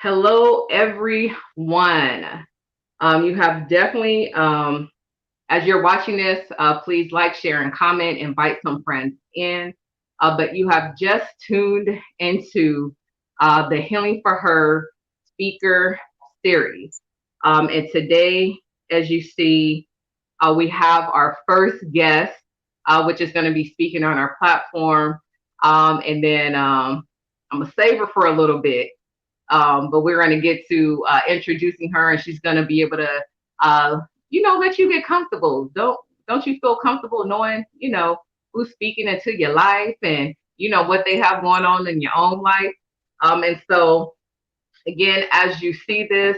Hello, everyone. You have definitely, as you're watching this, please like, share, and comment, invite some friends in. But you have just tuned into the Healing for Her speaker series. And today, as you see, we have our first guest, which is going to be speaking on our platform. And then I'm going to save her for a little bit, but we're going to get to introducing her, and she's going to be able to, uh, let you get comfortable. Don't you feel comfortable knowing, who's speaking into your life and what they have going on in your own life. And so again, as you see this,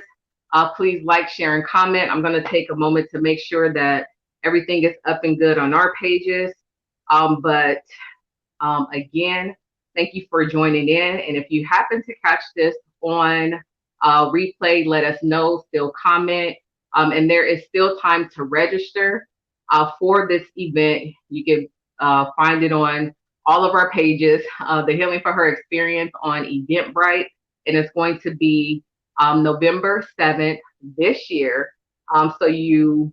please like, share, and comment. I'm going to take a moment to make sure that everything is up and good on our pages. But again, thank you for joining in. And if you happen to catch this on replay, let us know, still comment. And there is still time to register for this event. You can find it on all of our pages, the Healing for Her Experience on Eventbrite. And it's going to be November 7th this year. So you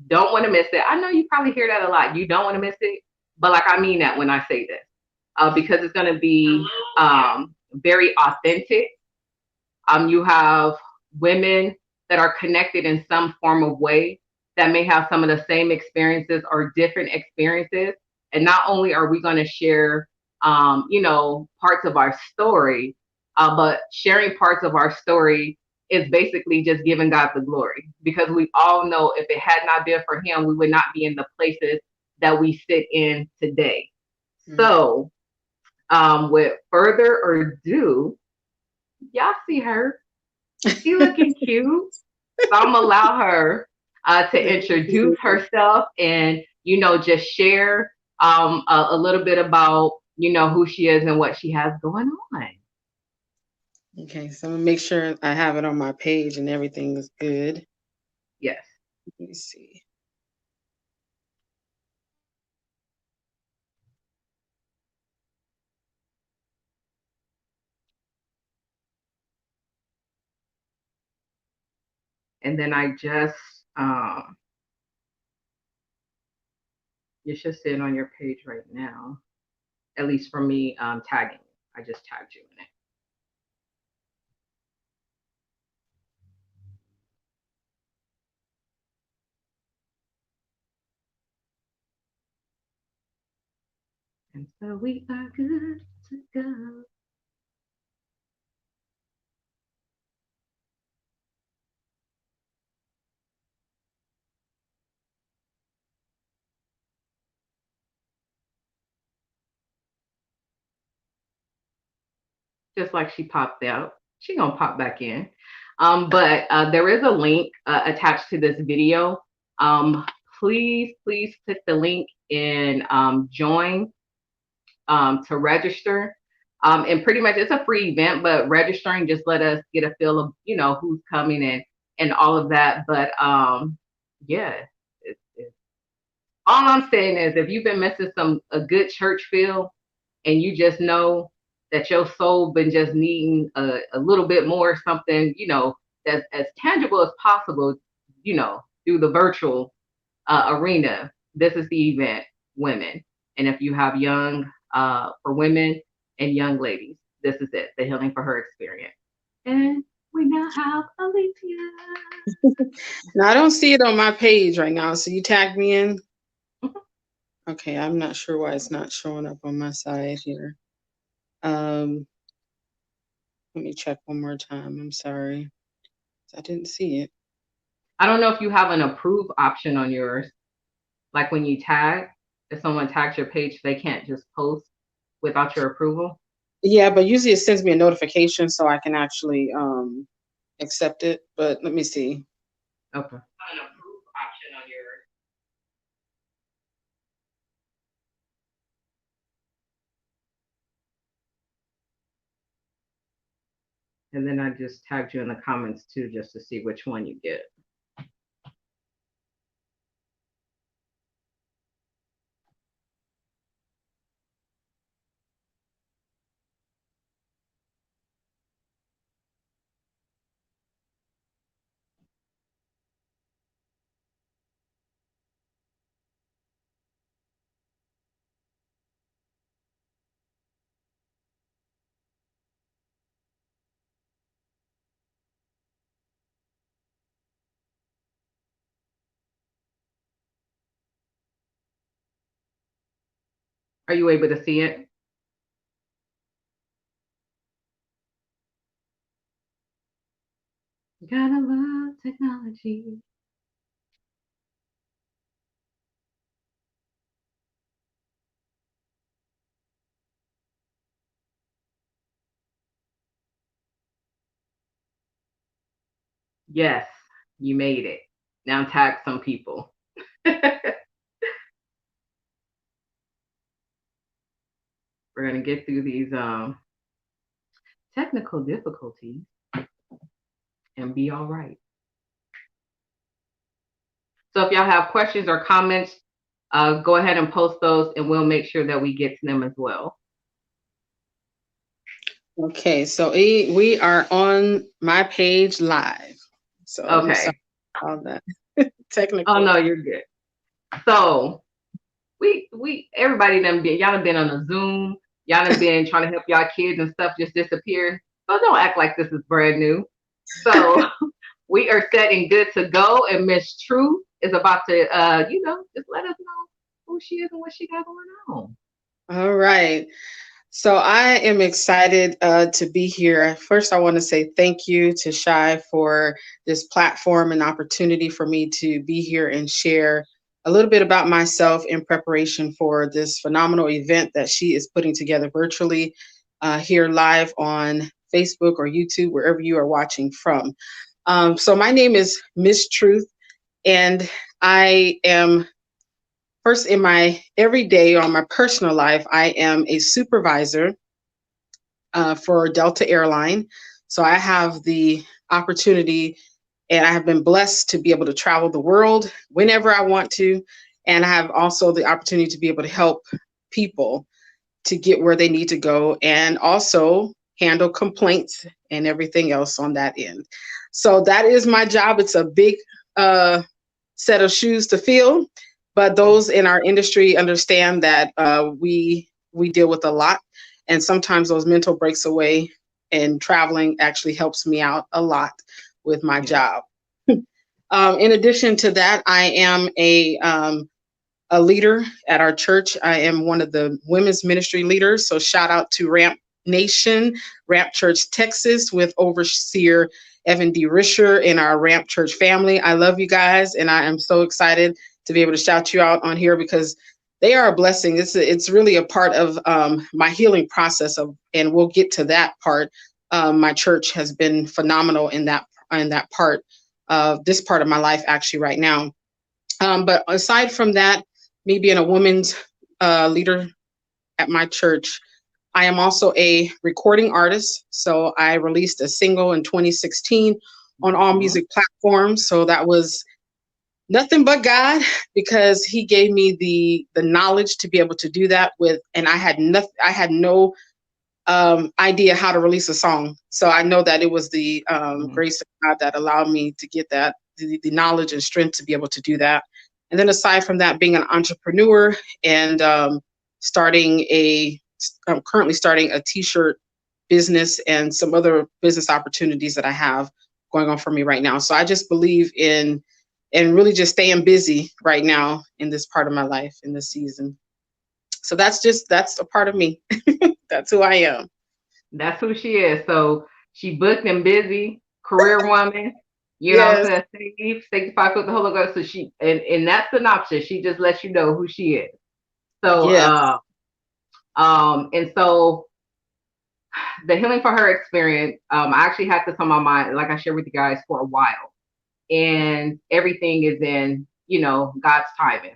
don't want to miss it. I know you probably hear that a lot. You don't want to miss it. But like, I mean that when I say this, because it's going to be very authentic. You have women that are connected in some form of way that may have some of the same experiences or different experiences. And not only are we going to share, parts of our story, but sharing parts of our story is basically just giving God the glory, because we all know if it had not been for Him, we would not be in the places that we sit in today. So, with further ado, y'all see her. She looking cute. So I'm gonna allow her to introduce herself and just share a little bit about who she is and what she has going on. Okay, so I'm gonna make sure I have it on my page and everything is good. Yes. Let me see. And then I just you should see it on your page right now. At least for me, tagging. I just tagged you in it. And so we are good to go. Just like she popped out. She gonna pop back in. But there is a link attached to this video. Um, please click the link and join to register. And pretty much it's a free event, but registering just let us get a feel of who's coming and all of that. But yeah, it's all I'm saying is if you've been missing a good church feel, and you just know that your soul been just needing a little bit more something, that's as tangible as possible, through the virtual arena. This is the event, women. And if you have young, for women and young ladies, this is it, the Healing for Her experience. And we now have Alicia. Now I don't see it on my page right now. So you tagged me in. Okay, I'm not sure why it's not showing up on my side here. Um, Let me check one more time. I'm sorry. I didn't see it. I don't know if you have an approve option on yours. Like when you tag, if someone tags your page, they can't just post without your approval. Yeah, but usually it sends me a notification so I can actually accept it. But let me see. Okay. An approve option on yours. And then I just tagged you in the comments too, just to see which one you get. Are you able to see it? Gotta love technology. Yes, you made it. Now tag some people. We're gonna get through these technical difficulties and be all right. So if y'all have questions or comments, go ahead and post those and we'll make sure that we get to them as well. Okay, so we are on my page live. So I'm sorry Okay. about that. Oh Technical. no, you're good. So we everybody done been y'all done been on a Zoom, y'all done been trying to help y'all kids and stuff just disappear. So don't act like this is brand new. So we are set and good to go, and Miss Truth is about to just let us know who she is and what she got going on. All right. So I am excited to be here. First, I want to say thank you to Shy for this platform and opportunity for me to be here and share a little bit about myself in preparation for this phenomenal event that she is putting together virtually here live on Facebook or YouTube, wherever you are watching from. So my name is Miss Truth, and I am first in my everyday on my personal life. I am a supervisor for Delta Airline. So I have the opportunity and I have been blessed to be able to travel the world whenever I want to. And I have also the opportunity to be able to help people to get where they need to go and also handle complaints and everything else on that end. So that is my job. It's a big set of shoes to fill, but those in our industry understand that we deal with a lot, and sometimes those mental breaks away. And traveling actually helps me out a lot with my job. In addition to that, I am a leader at our church. I am one of the women's ministry leaders. So shout out to Ramp Nation, Ramp Church, Texas, with overseer Evan D. Risher in our Ramp Church family. I love you guys, and I am so excited to be able to shout you out on here because they are a blessing. It's really a part of my healing process and we'll get to that part. My church has been phenomenal in that part of this part of my life actually right now. But aside from that, me being a woman's leader at my church, I am also a recording artist. So I released a single in 2016 on all music platforms. So that was nothing but God, because he gave me the knowledge to be able to do that with, and I had no idea how to release a song. So I know that it was the grace of God that allowed me to get that, the knowledge and strength to be able to do that. And then aside from that, being an entrepreneur and I'm currently starting a t-shirt business and some other business opportunities that I have going on for me right now. So I just believe in and really just staying busy right now in this part of my life in this season. So that's a part of me. That's who I am. That's who she is. So she booked and busy, career woman. You know what Yes. I'm saying? Sanctified with the Holy Ghost. So she and that synopsis, she just lets you know who she is. So Yes. and so the healing for her experience, I actually had this on my mind, like I shared with you guys for a while. And everything is in, God's timing.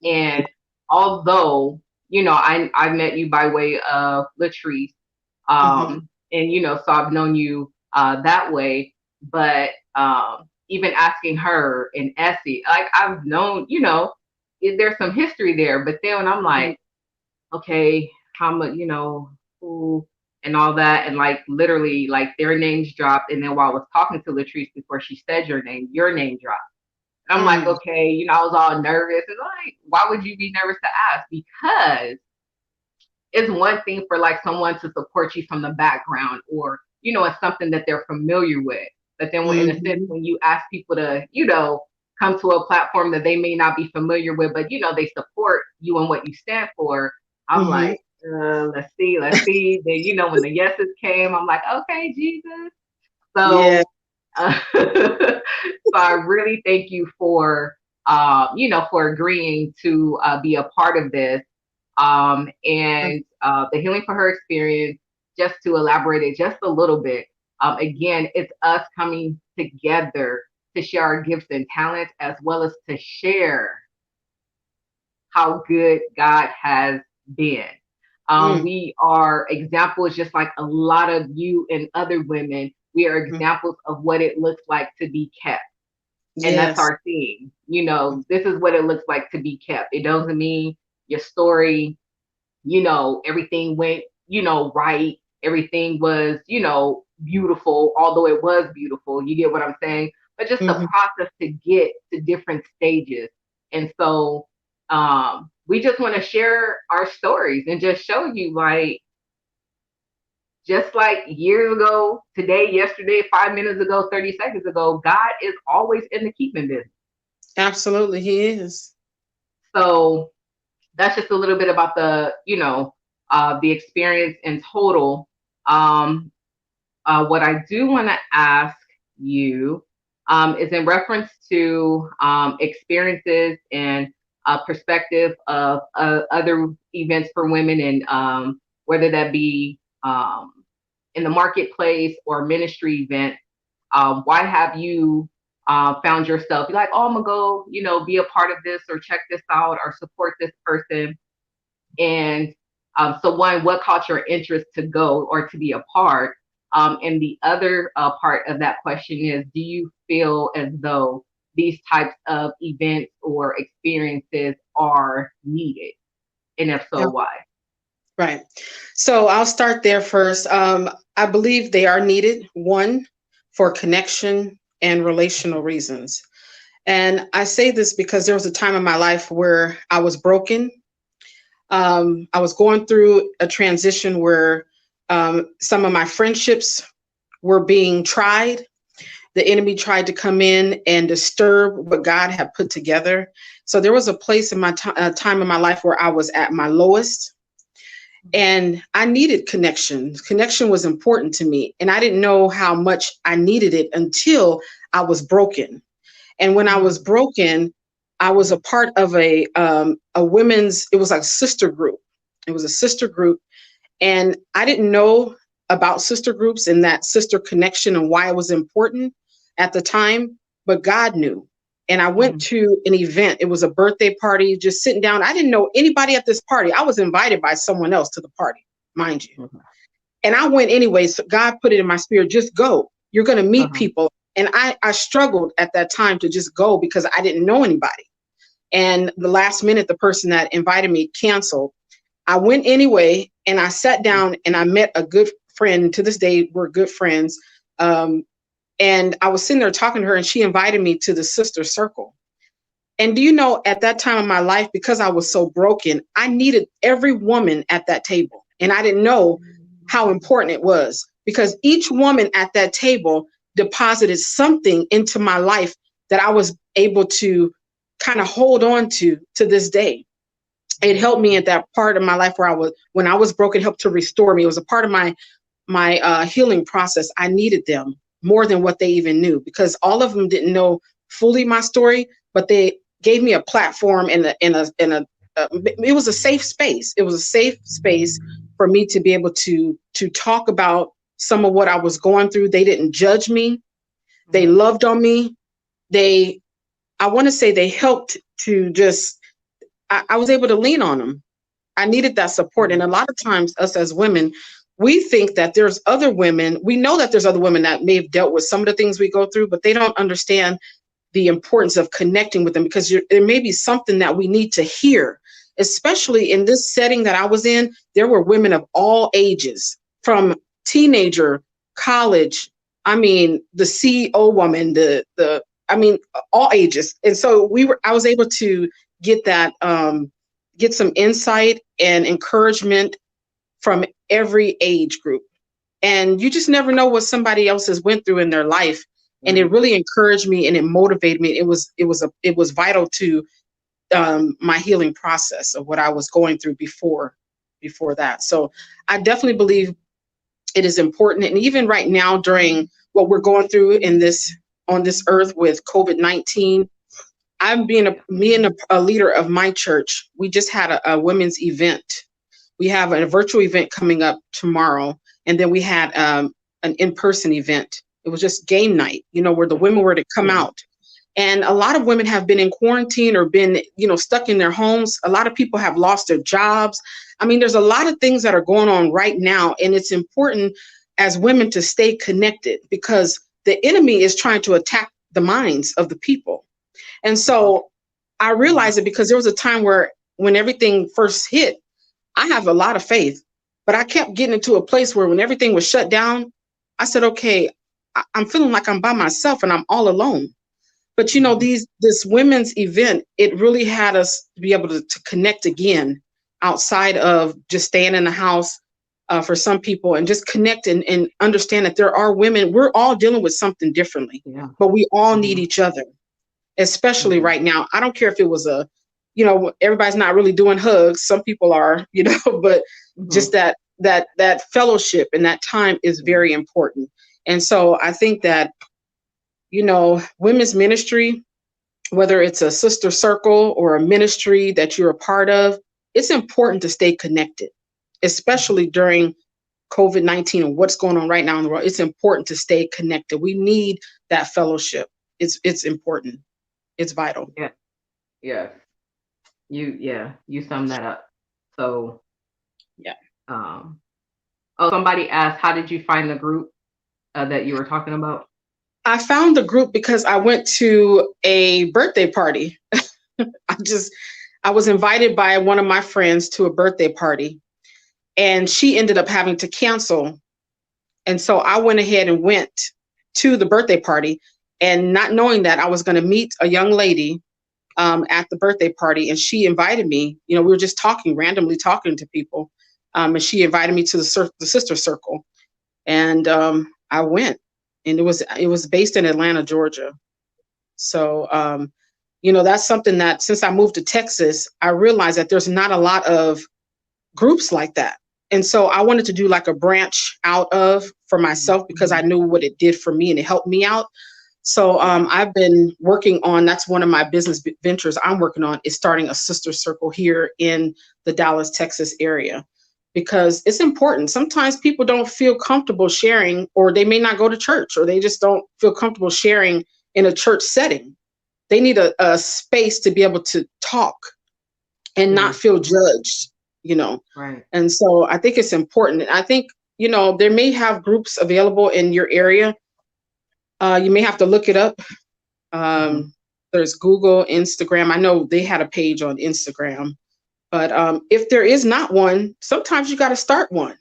And although, I met you by way of Latrice, Mm-hmm. and so I've known you that way, but even asking her and Essie, like I've known, there's some history there, but then when I'm like, okay, how much, who and all that, and like literally like their names dropped, and then while I was talking to Latrice before she said your name dropped. And I'm like, okay, I was all nervous, and like, why would you be nervous to ask? Because it's one thing for like someone to support you from the background, or it's something that they're familiar with. But then when, in a sense, when you ask people to, come to a platform that they may not be familiar with, but they support you and what you stand for, I'm Mm-hmm. like, let's see, let's see. Then, you know, when the yeses came, I'm like, okay, Jesus. Yeah. So, so I really thank you for, you know, for agreeing to be a part of this. And the Healing for Her experience, just to elaborate it just a little bit, again, it's us coming together to share our gifts and talents as well as to share how good God has been. Mm. We are examples, just like a lot of you and other women. We are Mm. examples of what it looks like to be kept. And that's Yes. our theme. You know, this is what it looks like to be kept. It doesn't mean your story, you know, everything went, you know, right. Everything was, you know, beautiful, although it was beautiful. You get what I'm saying? But just the Mm-hmm. process to get to different stages. And so we just want to share our stories and just show you, like, just like years ago, today, yesterday, 5 minutes ago, 30 seconds ago, God is always in the keeping business. Absolutely, he is. So that's just a little bit about the, you know, the experience in total. Um, what I do want to ask you is in reference to experiences and perspective of other events for women, and whether that be in the marketplace or ministry event. Why have you found yourself, you're like, oh, I'm gonna go, you know, be a part of this or check this out or support this person? And so, one, what caught your interest to go or to be a part? And the other part of that question is, do you feel as though these types of events or experiences are needed? And if so, Yeah. why? Right. So I'll start there first. I believe they are needed, one, for connection and relational reasons. And I say this because there was a time in my life where I was broken. I was going through a transition where some of my friendships were being tried. The enemy tried to come in and disturb what God had put together. So there was a place in my time in my life where I was at my lowest, and I needed connection. Connection was important to me, and I didn't know how much I needed it until I was broken. And when I was Mm-hmm. broken, I was a part of a women's. It was like a sister group. It was a sister group, and I didn't know about sister groups and that sister connection and why it was important at the time, but God knew. And I went Mm-hmm. to an event. It was a birthday party, just sitting down. I didn't know anybody at this party. I was invited by someone else to the party, mind you. And I went anyway. So God put it in my spirit, just go. You're going to meet Uh-huh. people. And I struggled at that time to just go because I didn't know anybody. And the last minute, the person that invited me canceled. I went anyway, and I sat down and I met a good friend. To this day, we're good friends. Um, and I was sitting there talking to her, and she invited me to the sister circle. And do you know, at that time in my life, because I was so broken, I needed every woman at that table. And I didn't know how important it was, because each woman at that table deposited something into my life that I was able to kind of hold on to this day. It helped me at that part of my life where I was, when I was broken, helped to restore me. It was a part of my healing process. I needed them more than what they even knew, because all of them didn't know fully my story, but they gave me a platform it was a safe space. It was a safe space for me to be able to talk about some of what I was going through. They didn't judge me. They Mm-hmm. loved on me. They, I want to say they helped to just, I was able to lean on them. I needed that support. And a lot of times, us as women, we think that there's other women. We know that there's other women that may have dealt with some of the things we go through, but they don't understand the importance of connecting with them, because there may be something that we need to hear. Especially in this setting that I was in, there were women of all ages, from teenager, college. I mean, the CEO woman, I mean, all ages. And so I was able to get that, get some insight and encouragement from every age group. And you just never know what somebody else has went through in their life. And it Right. really encouraged me and it motivated me. It was vital to my healing process of what I was going through before. before that. So I definitely believe it is important. And even right now, during what we're going through in this on this earth with COVID-19, I'm being me and a leader of my church. We just had a women's event. We have a virtual event coming up tomorrow, and then we had an in-person event. It was just game night, where the women were to come out. And a lot of women have been in quarantine or been, stuck in their homes. A lot of people have lost their jobs. I mean, there's a lot of things that are going on right now, and it's important as women to stay connected because the enemy is trying to attack the minds of the people. And so I realized it because there was a time where when everything first hit, I have a lot of faith, but I kept getting into a place where when everything was shut down, I said, okay, I'm feeling like I'm by myself and I'm all alone. But this women's event, it really had us be able to connect again outside of just staying in the house for some people and just connect and understand that there are women. We're all dealing with something differently, but we all need each other, especially right now. I don't care if it was everybody's not really doing hugs. Some people are, but just that fellowship and that time is very important. And so I think that women's ministry, whether it's a sister circle or a ministry that you're a part of, it's important to stay connected, especially during COVID-19 and what's going on right now in the world. It's important to stay connected. We need that fellowship. It's important. It's vital. Yeah. Yeah. You summed that up. So yeah. Somebody asked, how did you find the group that you were talking about? I found the group because I went to a birthday party. I was invited by one of my friends to a birthday party, and she ended up having to cancel. And so I went ahead and went to the birthday party, and not knowing that I was going to meet a young lady at the birthday party, and she invited me. We were just randomly talking to people, and she invited me to the sister circle, and I went. And it was based in Atlanta, Georgia. So, that's something that since I moved to Texas, I realized that there's not a lot of groups like that. And so I wanted to do like a branch out of for myself because I knew what it did for me and it helped me out. So I've been working on, that's one of my business ventures I'm working on, is starting a sister circle here in the Dallas, Texas area. Because it's important. Sometimes people don't feel comfortable sharing, or they may not go to church, or they just don't feel comfortable sharing in a church setting. They need a space to be able to talk and not feel judged, Right. And so I think it's important. I think, there may have groups available in your area. You may have to look it up. There's Google, Instagram. I know they had a page on Instagram. But if there is not one, sometimes you got to start one.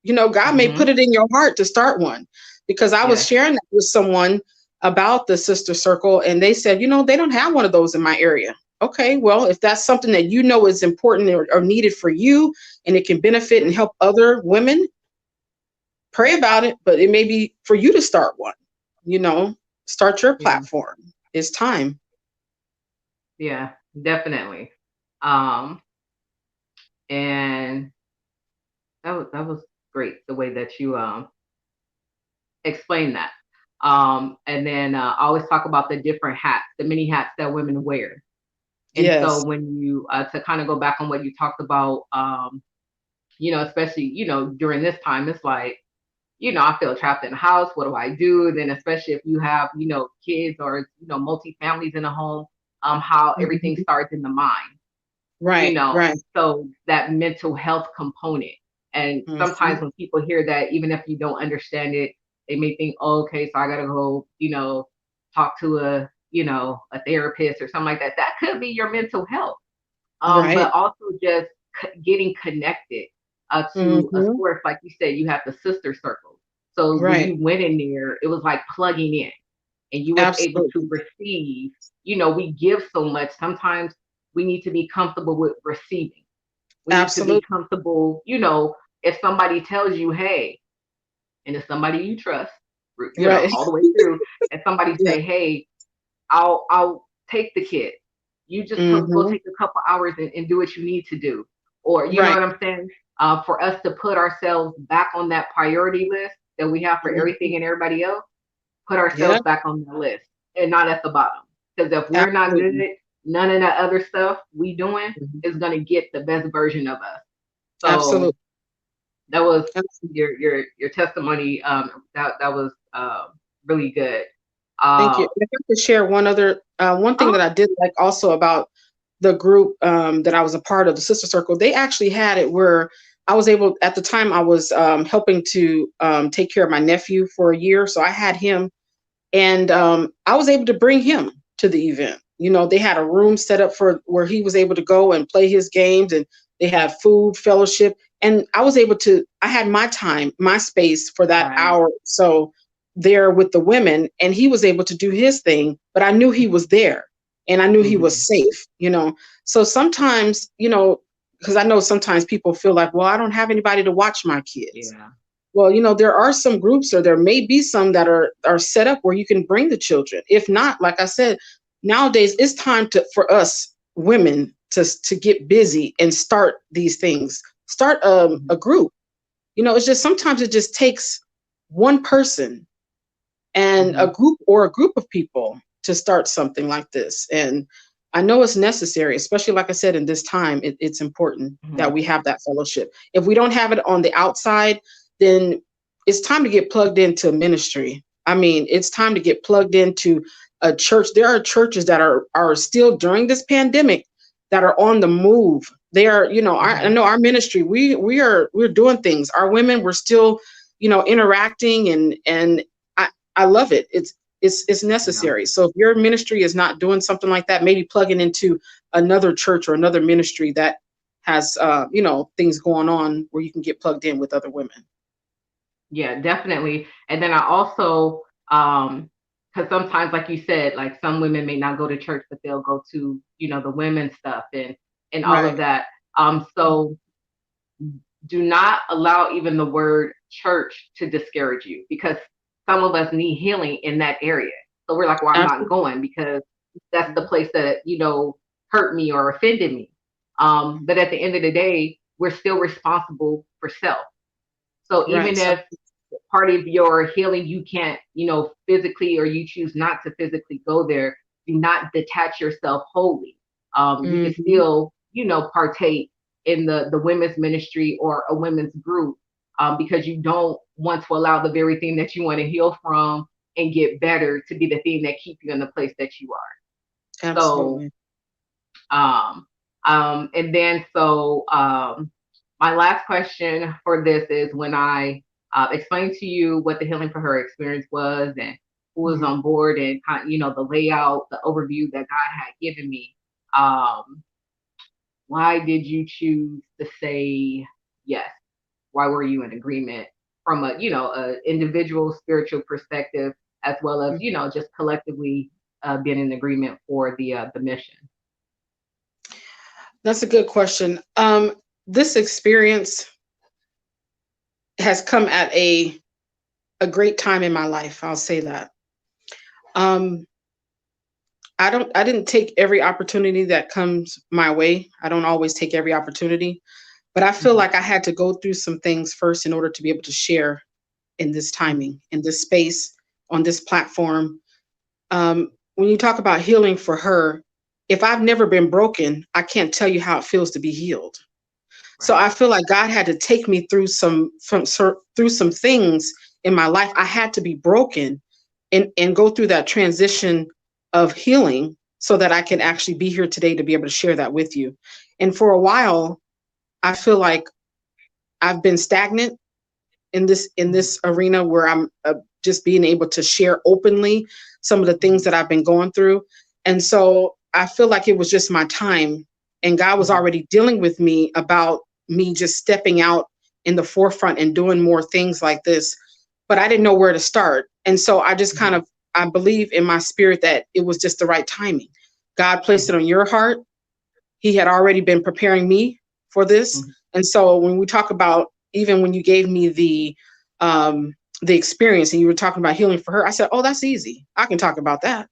God may put it in your heart to start one, because I was sharing that with someone about the sister circle, and they said, they don't have one of those in my area. Okay, well, if that's something that is important or needed for you, and it can benefit and help other women, pray about it. But it may be for you to start one. Start your platform. It's time. Yeah, definitely. And that was great, the way that you explained that. And then I always talk about the different hats, the many hats that women wear. And so when you to kind of go back on what you talked about, especially during this time, it's like, I feel trapped in the house. What do I do? Then especially if you have kids or multi-families in a home, how everything starts in the mind. Right. Right. So that mental health component. And sometimes when people hear that, even if you don't understand it, they may think, oh, okay, so I gotta go, talk to a therapist or something like that. That could be your mental health. But also just getting connected to a source. Like you said, you have the sister circle. So when you went in there, it was like plugging in, and you were able to receive. We give so much. Sometimes we need to be comfortable with receiving. We need to be comfortable, if somebody tells you, hey, and it's somebody you trust, all the way through, and somebody say, hey, I'll take the kid. You just go take a couple hours and do what you need to do. Or, you know what I'm saying? for us to put ourselves back on that priority list that we have for everything and everybody else, put Yeah, ourselves back on the list and not at the bottom. Because if we're not good, absolutely. none of that other stuff we doing Mhm. is gonna get the best version of us. So Absolutely. that was Absolutely. your testimony. That was really good. Thank you. Uh, And if I could share one thing oh, that I did like also about the group that I was a part of, the Sister Circle, they actually had it where I was able, at the time, I was helping to take care of my nephew for a year. So I had him, and I was able to bring him to the event. You know, they had a room set up for where he was able to go and play his games, and they had food, fellowship, and I was able to. I had my time, my space for that right. hour. So there with the women, and he was able to do his thing, but I knew he was there, and I knew he was Mm-hmm. safe. You know, so sometimes, you know, because I know sometimes people feel like, well, I don't have anybody to watch my kids. Yeah. Well, you know, there are some groups, or there may be some that are set up where you can bring the children. If not, like I said, nowadays it's time to for us women to get busy and start these things. Start Mm-hmm. a group. You know, it's just sometimes it just takes one person and Mm-hmm. a group of people to start something like this. And I know it's necessary, especially like I said, in this time, it's important Mm-hmm. that we have that fellowship. If we don't have it on the outside, then it's time to get plugged into ministry. I mean, it's time to get plugged into a church. There are churches that are still during this pandemic that are on the move. They are, you know, I Mm-hmm. know our ministry. We're doing things. Our women, we're still, you know, interacting, and I love it. It's Yeah. necessary. So if your ministry is not doing something like that, maybe plugging into another church or another ministry that has you know, things going on where you can get plugged in with other women. Yeah, definitely. And then I also, because sometimes, like you said, like some women may not go to church, but they'll go to, the women's stuff and all of Right. that. So do not allow even the word church to discourage you, because some of us need healing in that area. So we're like, well, I'm not Absolutely. going because that's the place that, hurt me or offended me. But at the end of the day, we're still responsible for self. So Right. even So if part of your healing you can't, physically, or you choose not to physically go there, do not detach yourself wholly. You can mhm. still, partake in the women's ministry or a women's group, because you don't want to allow the very thing that you want to heal from and get better to be the thing that keep you in the place that you are. So Absolutely. um, and then my last question for this is, when I explained to you what the Healing for Her experience was and who was Mhm. on board, and the layout, the overview that God had given me. Um, why did you choose to say yes? Why were you in agreement from a individual spiritual perspective, as well as Mhm. just collectively being in agreement for the mission? That's a good question. This experience has come at a great time in my life. I'll say that. Um, I didn't take every opportunity that comes my way. I don't always take every opportunity, but I feel Mhm. like I had to go through some things first in order to be able to share in this Mhm. timing, in this space, on this platform. When you talk about healing for her, if I've never been broken, I can't tell you how it feels to be healed. So Right. I feel like God had to take me through through some things in my life. I had to be broken and go through that transition of healing so that I can actually be here today to be able to share that with you. And for a while, I feel like I've been stagnant in Mhm. this arena where I'm just being able to share openly some of the things Mhm. that I've been going through. And so I feel like it was just my time, and God was Mhm. already dealing with me about me just stepping out in the forefront and doing more things like this, but I didn't know where to start. And so I just kind Mhm. of I believe in my spirit that it was just the right timing. God placed Mhm. it on your heart. He had already been preparing me for this. Mhm. And so when we talk about, even when you gave me the experience and you were talking about healing for her, I said, "Oh, that's easy. I can talk about that."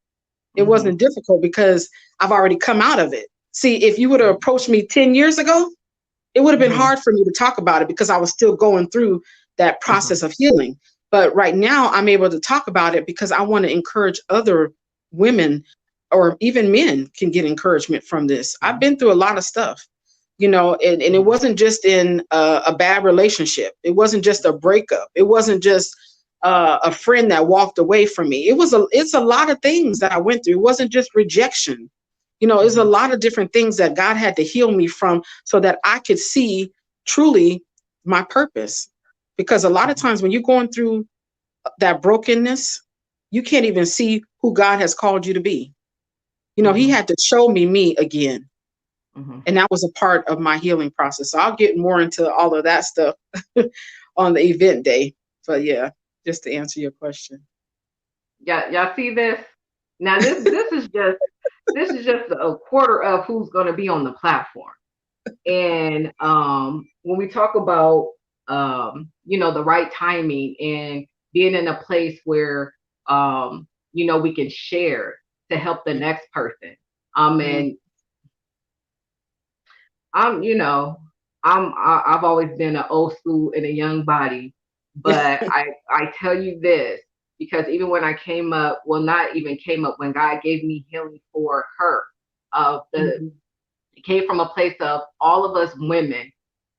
It Mhm. wasn't difficult because I've already come out of it. See, if you would have Mhm. approached me 10 years ago, it would have been Mhm. hard for me to talk about it because I was still going through that Mhm. process of healing. But right now, I'm able to talk about it because I want to encourage other women or even men can get encouragement from this. I've Mhm. been through a lot of stuff, and it Mhm. wasn't just in a bad relationship. It wasn't just a breakup. It wasn't just a friend that walked away from me. It's a lot of things that I went through. It wasn't just rejection. It's a Mhm. lot of different things that God had to heal me from so that I could see truly my purpose. Because a lot of Mhm. times when you're going through that brokenness, you can't even see who God has called you to be. He Mhm. had to show me again. Mhm. And that was a part of my healing process. So I'll get more into all of that stuff on the event day. But yeah, just to answer your question. Yeah, y'all see this? Now this is just a quarter of who's going to be on the platform. And when we talk about the right timing and being in a place where we can share to help the next person. Mm-hmm. And I've always been an old school and a young body, but I tell you this because even when I came up, well, not even came up, when God gave me healing for her, Mm-hmm. it came from a place of all of us women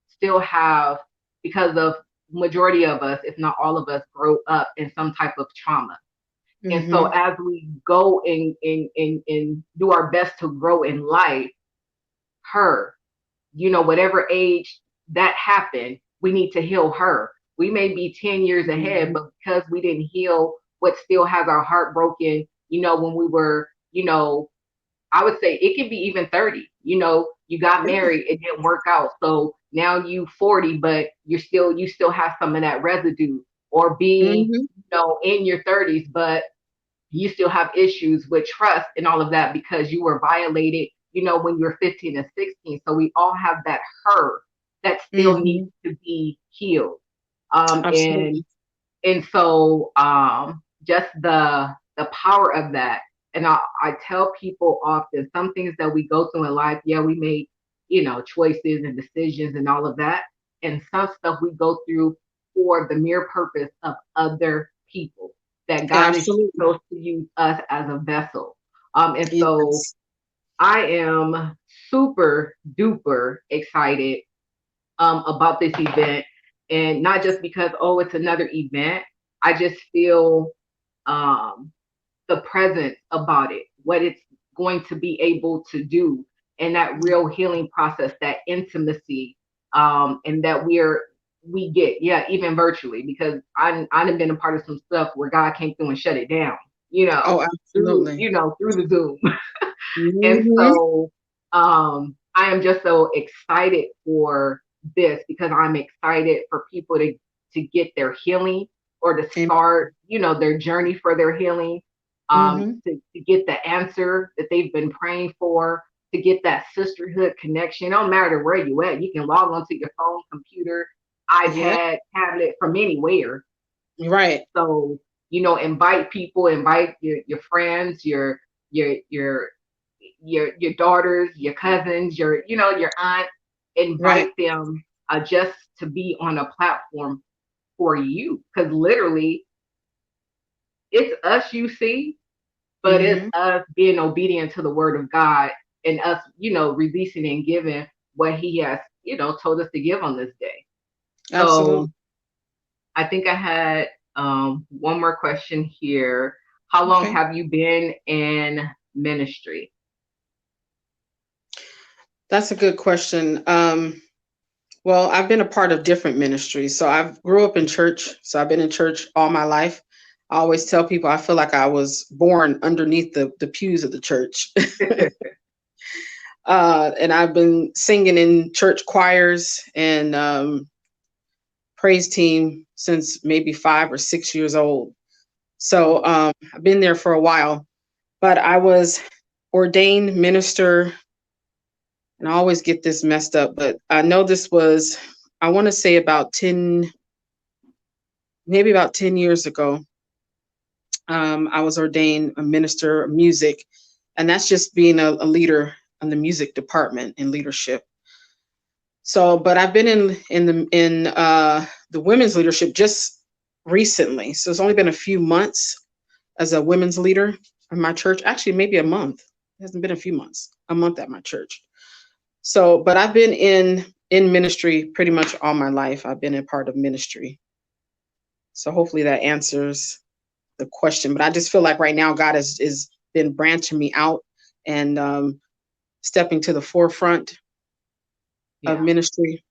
still have, because of majority of us, if not all of us, grow up in some type of trauma. And so Mm-hmm. as we go and do our best to grow in life, her, whatever age that happened, we need to heal her. We may be 10 years ahead, Mm-hmm. but because we didn't heal what still has our heart broken, when we were, I would say it could be even 30. You got Yeah. married, it didn't work out. So now you 40, but you still have some of that residue. Or being, Mm-hmm. in your 30s, but you still have issues with trust and all of that because you were violated, when you're 15 and 16. So we all have that hurt that still needs Mm-hmm. to be healed. Um, and Absolutely. and so just the power of that. And I tell people often, some things that we go through in life, yeah, we make choices and decisions and all of that, and some stuff we go through for the mere purpose of other people, that God is Absolutely. supposed to use us as a vessel. And so Yes. I am super duper excited about this event. And not just because, oh, it's another event. I just feel um, the presence about it, what it's going to be able to do, and that real healing process, that intimacy, and that we get, yeah, even virtually, because I've been a part of some stuff where God came through and shut it down, Oh, through absolutely. through the Zoom. And Mm-hmm. so I am just so excited for this because I'm excited for people to get their healing, or to start, their journey for their healing, Mm-hmm. to get the answer that they've been praying for, to get that sisterhood connection. It don't matter where you at. You can log onto your phone, computer, Yeah. iPad, tablet, from anywhere. Right. So, invite people, invite your friends, your your your daughters, your cousins, your aunt, Right. invite them just to be on a platform for you. Because literally, it's us you see, but it's Mm-hmm. us being obedient to the word of God, and us, releasing and giving what He has, told us to give on this day. Absolutely. So I think I had one more question here. How long Okay. have you been in ministry? That's a good question. Well, I've been a part of different ministries. So I grew up in church. So I've been in church all my life. I always tell people I feel like I was born underneath the pews of the church. And I've been singing in church choirs and praise team since maybe 5 or 6 years old. So I've been there for a while, but I was ordained minister, and I always get this messed up, but I know this was, I want to say about 10, maybe about 10 years ago. I was ordained a minister of music, and that's just being a leader in the music department and leadership. So, but I've been in the women's leadership just recently. So it's only been a few months as a women's leader in my church. Actually, maybe a month. It hasn't been a few months. A month at my church. So, but I've been in ministry pretty much all my life. I've been a part of ministry. So hopefully that answers the question. But I just feel like right now God is been branching me out and stepping to the forefront of Yeah. ministry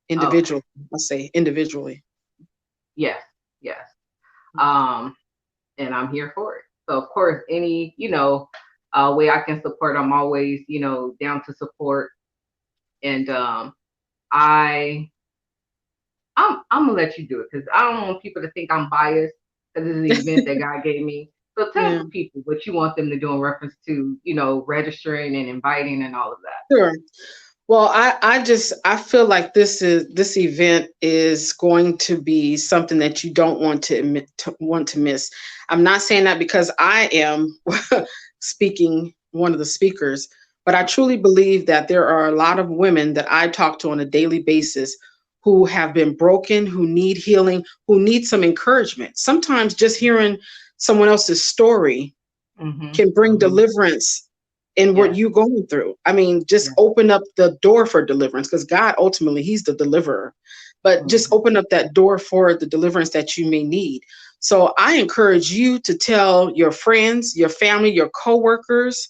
Okay. individually. I'll say individually. Yes. Yes. Um, and I'm here for it. So of course, any, way I can support, I'm always, down to support. And I I'm gonna let you do it because I don't want people to think I'm biased because it's an event that God gave me. So tell Yeah, the people what you want them to do in reference to, registering and inviting and all of that. sure. Well, I feel like this event is going to be something that you don't want to miss. I'm not saying that because I am speaking one of the speakers, but I truly believe that there are a lot of women that I talk to on a daily basis who have been broken, who need healing, who need some encouragement. Sometimes just hearing someone else's story Mm-hmm. can bring Mm-hmm. deliverance in what Yes. you're going through. I mean, just Yes. open up the door for deliverance because God ultimately, He's the deliverer. But just Mm-hmm. open up that door for the deliverance that you may need. So I encourage you to tell your friends, your family, your coworkers,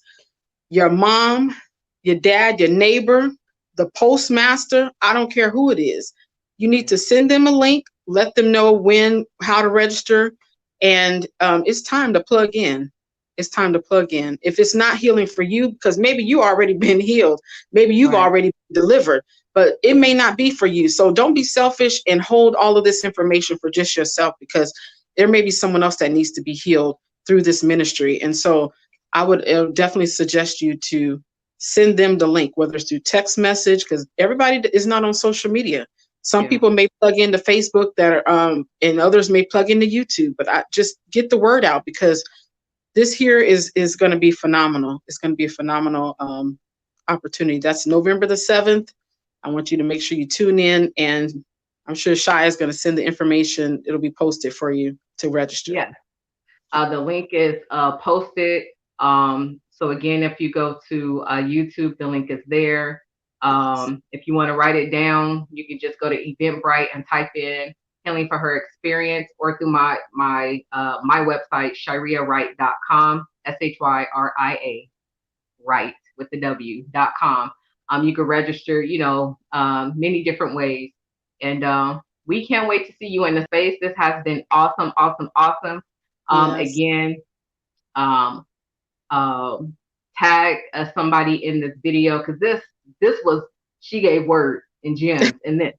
your mom, your dad, your neighbor, the postmaster. I don't care who it is. You need Yeah. to send them a link, let them know when, how to register, and it's time to plug in. It's time to plug in. If it's not healing for you, because maybe you already been healed, maybe you've Right. already been delivered, but it may not be for you. So don't be selfish and hold all of this information for just yourself because there may be someone else that needs to be healed through this ministry. And so I would definitely suggest you to send them the link, whether it's through text message, because everybody is not on social media. Some Yeah. people may plug into Facebook that are, and others may plug into YouTube. But I just get the word out because this here is going to be phenomenal. It's going to be a phenomenal opportunity. That's November the 7th. I want you to make sure you tune in, and I'm sure Shai is going to send the information. It'll be posted for you to register. Yes. The link is posted. So again, if you go to YouTube, the link is there. Yes. If you want to write it down, you can just go to Eventbrite and type in Healing for Her Experience, or through my website, shariawright.com, SHYRIA, right, with the W.com. You can register, many different ways. And we can't wait to see you in the space. This has been awesome, awesome, awesome. Yes. Again, um, um, tag somebody in this video because this was, she gave word and gems in this.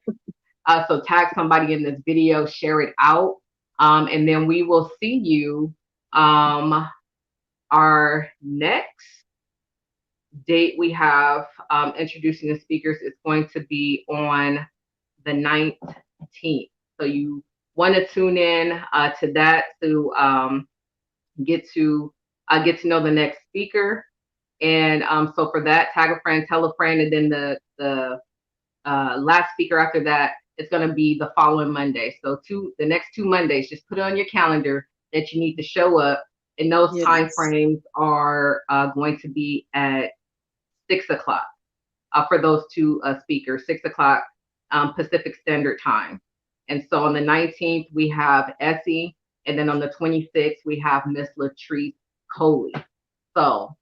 So tag somebody in this video, share it out, and then we will see you. Our next date we have introducing the speakers is going to be on the 19th. So you want to tune in to that to get to know the next speaker. And so for that, tag a friend, tell a friend, and then the last speaker after that is going to be the following Monday. So the next 2 Mondays, just put it on your calendar that you need to show up, and those time Yes. frames are going to be at 6 o'clock for those two speakers, 6 o'clock Pacific Standard Time. And so on the 19th, we have Essie, and then on the 26th, we have Miss Latrice Coley. So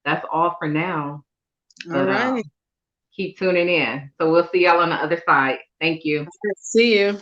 that's all for now, All but right. keep tuning in. So we'll see y'all on the other side. Thank you. See you.